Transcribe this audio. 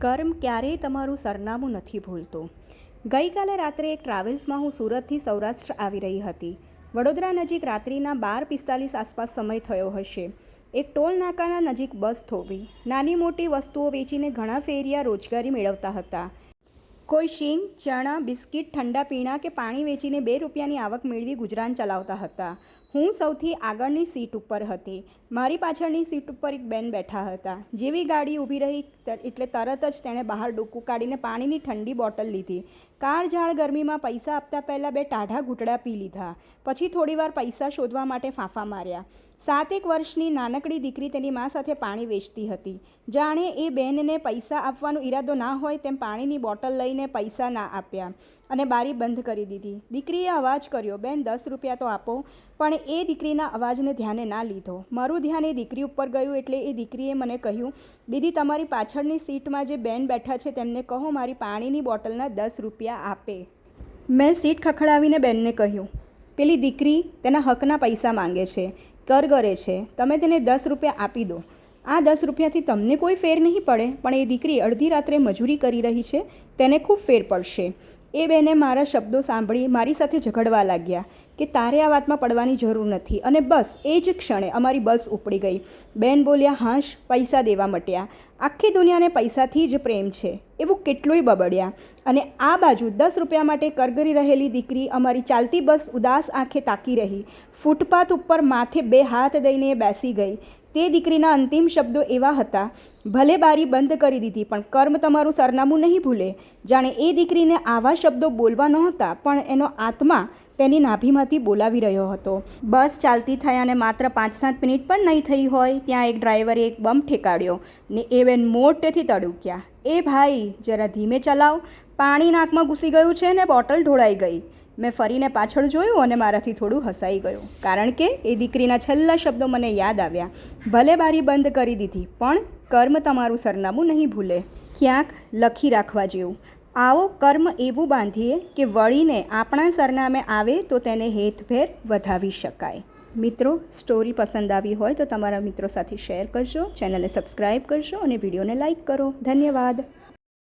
કર્મ ક્યારેય તમારું સરનામું નથી ભૂલતું. ગઈકાલે રાત્રે એક ટ્રાવેલ્સમાં હું સુરતથી સૌરાષ્ટ્ર આવી રહી હતી. વડોદરા નજીક રાત્રિના 12:45 આસપાસ સમય થયો હશે. એક ટોલ નાકાના નજીક બસ થોભી. નાની મોટી વસ્તુઓ વેચીને ઘણા ફેરિયા રોજગારી મેળવતા હતા. કોઈ શીંગ, ચણા, બિસ્કિટ, ઠંડા પીણા કે પાણી વેચીને 2 રૂપિયાની આવક મેળવી ગુજરાન ચલાવતા હતા. હું સૌથી આગળની સીટ ઉપર હતી. મારી પાછળની સીટ ઉપર એક બેન બેઠા હતા. જેવી ગાડી ઊભી રહી એટલે તરત જ તેણે બહાર ડૂકું કાઢીને પાણીની ઠંડી બોટલ લીધી. કાળઝાળ ગરમીમાં પૈસા આપતા પહેલાં 2 ટાઢા ઘૂંટડા પી લીધા. પછી થોડીવાર પૈસા શોધવા માટે ફાંફા માર્યા. 7 વર્ષની નાનકડી દીકરી તેની મા સાથે પાણી વેચતી હતી. જાણે એ બેનને પૈસા આપવાનો ઈરાદો ના હોય તેમ પાણીની બોટલ લઈને પૈસા ના આપ્યા અને બારી બંધ કરી દીધી. દીકરીએ અવાજ કર્યો, બેન 10 રૂપિયા તો આપો. પણ એ દીકરીના અવાજને ધ્યાને ના લીધો. મારું ધ્યાન એ દીકરી ઉપર ગયું એટલે એ દીકરીએ મને કહ્યું, દીદી તમારી પાછળની સીટમાં જે બેન બેઠા છે તેમને કહો મારી પાણીની બોટલના 10 રૂપિયા આપે. મેં સીટ ખખડાવીને બેનને કહ્યું, પેલી દીકરી તેના હકના પૈસા માંગે છે, કરગરે છે, તમે તેને 10 રૂપિયા આપી દો. આ 10 રૂપિયાથી તમને કોઈ ફેર નહીં પડે, પણ એ દીકરી અડધી રાત્રે મજૂરી કરી રહી છે, તેને ખૂબ ફેર પડશે. એ બેને મારા શબ્દો સાંભળી મારી સાથે ઝઘડવા લાગ્યા કે તારે આ વાતમાં પડવાની જરૂર નથી. અને બસ એ જ ક્ષણે અમારી બસ ઉપડી ગઈ. બેન બોલ્યા, હાશ, પૈસા દેવા મટ્યા. આખી દુનિયાને પૈસાથી જ પ્રેમ છે એવું કેટલુંય બબડ્યા. અને આ બાજુ 10 રૂપિયા માટે કરગરી રહેલી દીકરી અમારી ચાલતી બસ ઉદાસ આંખે તાકી રહી. ફૂટપાથ ઉપર માથે 2 હાથ દઈને બેસી ગઈ. તે દીકરીના અંતિમ શબ્દો એવા હતા, ભલે બારી બંધ કરી દીધી પણ કર્મ તમારું સરનામું નહીં ભૂલે. જાણે એ દીકરીને આવા શબ્દો બોલવા નહોતા પણ એનો આત્મા તેની નાભીમાંથી બોલાવી રહ્યો હતો. બસ ચાલતી થઈ અને માત્ર 5-7 મિનિટ પણ નહીં થઈ હોય ત્યાં એક ડ્રાઈવરે એક બમ ઠેકાડ્યો ને એ બેન મોટેથી તડુક્યા, એ ભાઈ જરા ધીમે ચલાવ, પાણી નાકમાં ઘૂસી ગયું છે ને બોટલ ઢોળાઈ ગઈ. મેં ફરીને પાછળ જોયું અને મારાથી થોડું હસાઈ ગયું, કારણ કે એ દીકરીના છેલ્લા શબ્દો મને યાદ આવ્યા. ભલે બારી બંધ કરી દીધી પણ કર્મ તમારું સરનામું નહીં ભૂલે. ક્યાંક લખી રાખવા જેવું. આવો કર્મ એવું બાંધીએ કે વળીને આપણા સરનામે આવે તો તેને હેતભેર વધાવી શકાય. મિત્રો, સ્ટોરી પસંદ આવી હોય તો તમારા મિત્રો સાથે શેર કરજો, ચેનલને સબસ્ક્રાઈબ કરજો અને વિડીયોને લાઈક કરો. ધન્યવાદ.